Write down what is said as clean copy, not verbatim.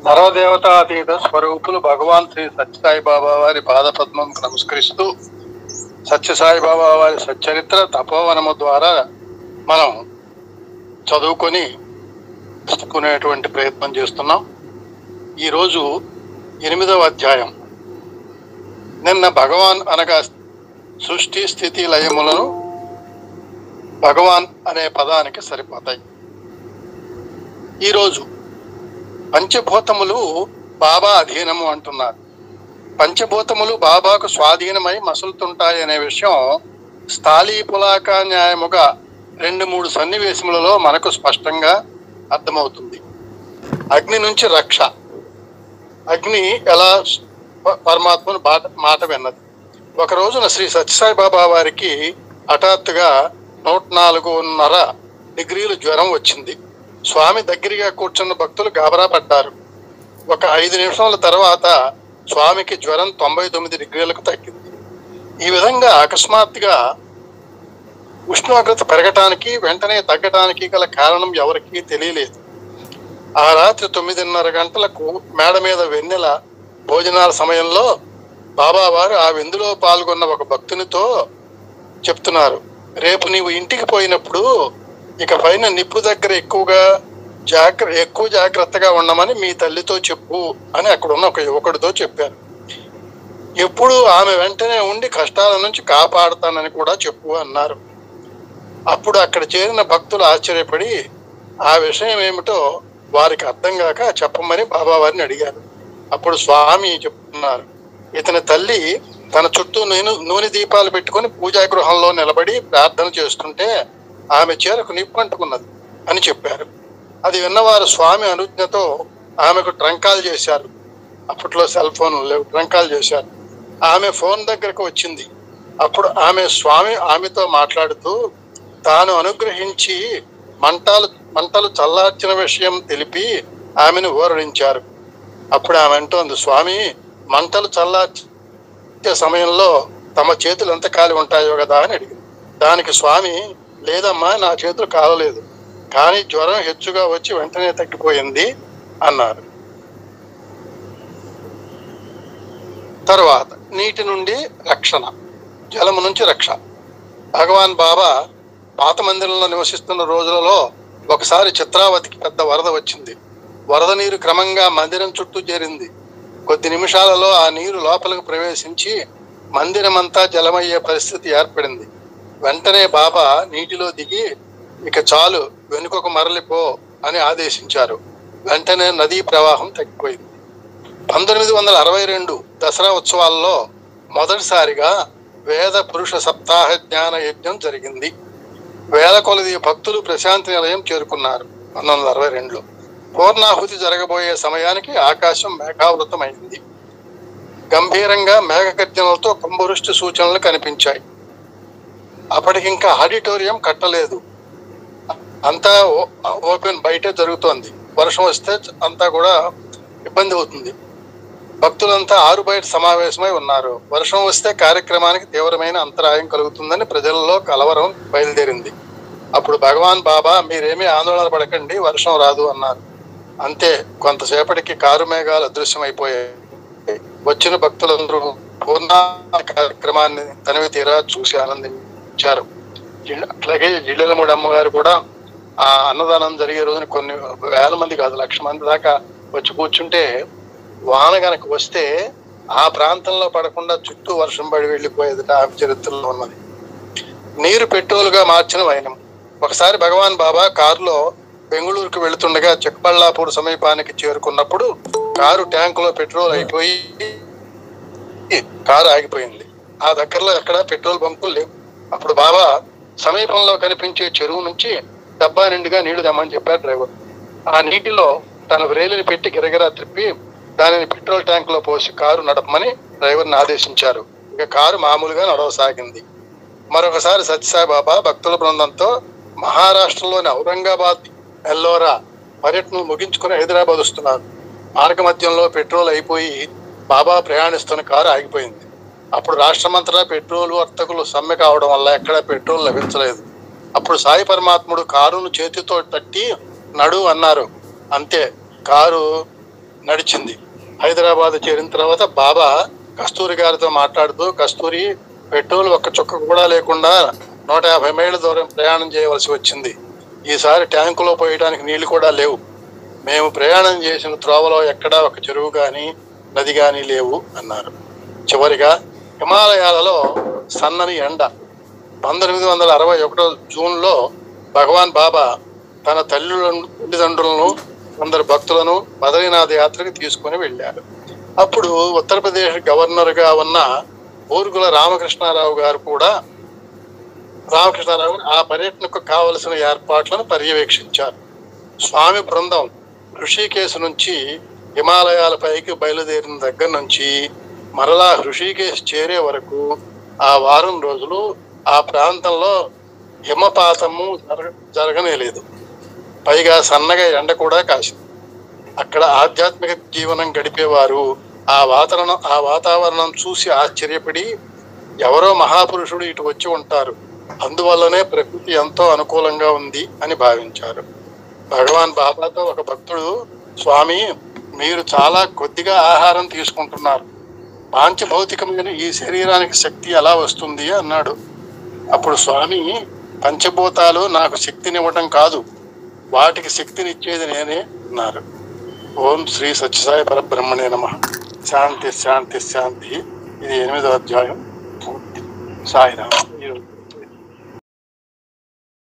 సర్వదేవతాతీత స్వరూపులు భగవాన్ శ్రీ సత్యసాయిబాబా వారి పాదపద్మంకు నమస్కరిస్తూ సత్యసాయిబాబా వారి సచ్చరిత్ర తపోవనము ద్వారా మనం చదువుకొని పుచ్చుకునేటువంటి ప్రయత్నం చేస్తున్నాం. ఈరోజు 8వ అధ్యాయం. నిన్న భగవాన్ అనగా సృష్టి స్థితి లయములను భగవాన్ అనే పదానికి సరిపోతాయి. ఈరోజు పంచభూతములు బాబా అధీనము అంటున్నారు. పంచభూతములు బాబాకు స్వాధీనమై మసులుతుంటాయి అనే విషయం స్థాళీ పులాకా న్యాయముగా 2-3 సన్నివేశములలో మనకు స్పష్టంగా అర్థమవుతుంది. అగ్ని నుంచి రక్ష. అగ్ని ఎలా పరమాత్మను మాట విన్నది. ఒక రోజున శ్రీ సత్యసాయి బాబా వారికి హఠాత్తుగా 104.5 డిగ్రీలు జ్వరం వచ్చింది. స్వామి దగ్గరగా కూర్చున్న భక్తులు గాబరా పడ్డారు. ఒక 5 నిమిషాల తర్వాత స్వామికి జ్వరం 99 డిగ్రీలకు తగ్గింది. ఈ విధంగా అకస్మాత్తుగా ఉష్ణోగ్రత పెరగటానికి వెంటనే తగ్గటానికి గల కారణం ఎవరికీ తెలియలేదు. ఆ రాత్రి 9:30 గంటలకు మేడ మీద వెన్నెల భోజనాల సమయంలో బాబా వారు ఆ విందులో పాల్గొన్న ఒక భక్తునితో చెప్తున్నారు, రేపు నీవు ఇంటికి పోయినప్పుడు ఇక పైన నిప్పు దగ్గర ఎక్కువ జాగ్రత్తగా ఉండమని మీ తల్లితో చెప్పు అని అక్కడున్న ఒక యువకుడితో చెప్పారు. ఎప్పుడు ఆమె వెంటనే ఉండి కష్టాల నుంచి కాపాడుతానని కూడా చెప్పు అన్నారు. అప్పుడు అక్కడ చేరిన భక్తులు ఆశ్చర్యపడి ఆ విషయం ఏమిటో వారికి అర్థం కాక చెప్పమని బాబా వారిని అడిగారు. అప్పుడు స్వామి చెప్తున్నారు, ఇతని తల్లి తన చుట్టూ నూనె దీపాలు పెట్టుకొని పూజా గృహంలో నిలబడి ప్రార్థన చేస్తుంటే ఆమె చీరకు నిప్పు అంటుకున్నది అని చెప్పారు. అది విన్నవారు స్వామి అనుజ్ఞతో ఆమెకు ట్రంకాలు చేశారు. అప్పట్లో సెల్ ఫోన్లు లేవు, ట్రంకాలు చేశారు. ఆమె ఫోన్ దగ్గరకు వచ్చింది. అప్పుడు స్వామి ఆమెతో మాట్లాడుతూ తాను అనుగ్రహించి మంటలు చల్లార్చిన విషయం తెలిపి ఆమెను ఊరడించారు. అప్పుడు ఆమె అంటోంది, స్వామి మంటలు చల్లార్చే సమయంలో తమ చేతులు ఎంత కాలి ఉంటాయో కదా అని అడిగింది. దానికి స్వామి, లేదమ్మా, నా చేతులు కాలలేదు, కానీ జ్వరం హెచ్చుగా వచ్చి వెంటనే తగ్గిపోయింది అన్నారు. తర్వాత నీటి నుండి రక్షణ, జలము నుంచి రక్ష. భగవాన్ బాబా పాత మందిరంలో నివసిస్తున్న రోజులలో ఒకసారి చిత్రావతికి పెద్ద వరద వచ్చింది. వరద నీరు క్రమంగా మందిరం చుట్టూ చేరింది. కొద్ది నిమిషాలలో ఆ నీరు లోపలికి ప్రవేశించి మందిరమంతా జలమయ్యే పరిస్థితి ఏర్పడింది. వెంటనే బాబా నీటిలో దిగి ఇక చాలు, వెనుకకు మరలిపో అని ఆదేశించారు. వెంటనే నదీ ప్రవాహం తగ్గిపోయింది. 1962 దసరా ఉత్సవాల్లో మొదటిసారిగా వేద పురుష సప్తాహ జ్ఞాన యజ్ఞం జరిగింది. వేల కొలది భక్తులు ప్రశాంతి నిలయం చేరుకున్నారు. 1962లో పూర్ణాహుతి జరగబోయే సమయానికి ఆకాశం మేఘావృతమైంది. గంభీరంగా మేఘగర్జనలతో కుంభవృష్టి సూచనలు కనిపించాయి. అప్పటికింకా ఆడిటోరియం కట్టలేదు, అంతా ఓపెన్ బయటే జరుగుతోంది. వర్షం వస్తే అంతా కూడా ఇబ్బంది అవుతుంది. భక్తులంతా ఆరు బయట సమావేశమై ఉన్నారు. వర్షం వస్తే కార్యక్రమానికి తీవ్రమైన అంతరాయం కలుగుతుందని ప్రజలలో కలవరం బయలుదేరింది. అప్పుడు భగవాన్ బాబా, మీరేమీ ఆందోళన పడకండి, వర్షం రాదు అన్నారు. అంతే, కొంతసేపటికి కారు మేఘాలు అదృశ్యమైపోయాయి. వచ్చిన భక్తులందరూ పూర్ణ కార్యక్రమాన్ని తనివి తీరా చూసి ఆనందించారు. అట్లాగే జిల్లెలమూడి అమ్మగారు కూడా ఆ అన్నదానం జరిగే రోజున కొన్ని వేల మంది కాదు, 1,00,000 మంది దాకా వచ్చి కూర్చుంటే వాన గనక వస్తే ఆ ప్రాంతంలో పడకుండా చుట్టూ వర్షం పడి వెళ్ళిపోయేది ఆ చరిత్రలో ఉన్నది. నీరు పెట్రోల్గా మార్చిన వైనం. ఒకసారి భగవాన్ బాబా కారులో బెంగళూరుకు వెళుతుండగా చిక్కబళ్ళాపూర్ సమీపానికి చేరుకున్నప్పుడు కారు ట్యాంకులో పెట్రోల్ అయిపోయి కారు ఆగిపోయింది. ఆ దగ్గరలో ఎక్కడ పెట్రోల్ బంకులు లేవు. అప్పుడు బాబా సమీపంలో కనిపించే చెరువు నుంచి డబ్బా నిండుగా నీళ్లు తెమ్మని చెప్పారు డ్రైవర్. ఆ నీటిలో తన వ్రేలిని పెట్టి గిరగిరా త్రిప్పి దానిని పెట్రోల్ ట్యాంక్ లో పోసి కారు నడపమని డ్రైవర్ని ఆదేశించారు. ఇక కారు మామూలుగా నడవసాగింది. మరొకసారి సత్యసాయి బాబా భక్తుల బృందంతో మహారాష్ట్రలోని ఔరంగాబాద్, ఎల్లోరా పర్యటనలు ముగించుకుని హైదరాబాద్ వస్తున్నారు. మార్గ మధ్యంలో పెట్రోల్ అయిపోయి బాబా ప్రయాణిస్తున్న కారు ఆగిపోయింది. అప్పుడు రాష్ట్రమంతటా పెట్రోల్ వర్తకులు సమ్మె కావడం వల్ల ఎక్కడ పెట్రోల్ లభించలేదు. అప్పుడు సాయి పరమాత్ముడు కారును చేతితో తట్టి నడు అన్నారు. అంతే, కారు నడిచింది. హైదరాబాద్ చేరిన తర్వాత బాబా కస్తూరి గారితో మాట్లాడుతూ, కస్తూరి, పెట్రోల్ ఒక్క చుక్క కూడా లేకుండా 150 మైళ్ళ దూరం ప్రయాణం చేయవలసి వచ్చింది. ఈసారి ట్యాంకులో పోయడానికి నీళ్లు కూడా లేవు. మేము ప్రయాణం చేసిన త్రోవలో ఎక్కడా ఒక చెరువు కానీ నది కానీ లేవు అన్నారు. చివరిగా హిమాలయాలలో సన్నని ఎండ 1961 జూన్లో భగవాన్ బాబా తన తల్లిదండ్రులను కొందరు భక్తులను బద్రీనాథ్ యాత్రకు తీసుకుని వెళ్ళారు. అప్పుడు ఉత్తరప్రదేశ్ గవర్నర్గా ఉన్న ఊరుగుల రామకృష్ణారావు ఆ పర్యటనకు కావలసిన ఏర్పాట్లను పర్యవేక్షించారు. స్వామి బృందం హృషికేశ్ నుంచి హిమాలయాలపైకి బయలుదేరిన దగ్గర నుంచి మరలా హృషికేశ్ చేరే వరకు ఆ వారం రోజులు ఆ ప్రాంతంలో హిమపాతము జరగనేలేదు. పైగా సన్నగా ఎండ కూడా కాసింది. అక్కడ ఆధ్యాత్మిక జీవనం గడిపేవారు ఆ వాతావరణం చూసి ఆశ్చర్యపడి, ఎవరో మహాపురుషుడు ఇటు వచ్చి ఉంటారు, అందువల్లనే ప్రకృతి ఎంతో అనుకూలంగా ఉంది అని భావించారు. భగవాన్ బాబాతో ఒక భక్తుడు, స్వామి, మీరు చాలా కొద్దిగా ఆహారం తీసుకుంటున్నారు, పాంచభౌతికమైన ఈ శరీరానికి శక్తి ఎలా వస్తుంది అన్నాడు. అప్పుడు స్వామి, పంచభూతాలు నాకు శక్తినివ్వటం కాదు, వాటికి శక్తినిచ్చేది నేనే అన్నారు. ఓం శ్రీ సత్యసాయి పరబ్రహ్మణే నమః. శాంతి శాంతి శాంతి. ఇది 8వ అధ్యాయం పూర్తి. సాయిరామ్.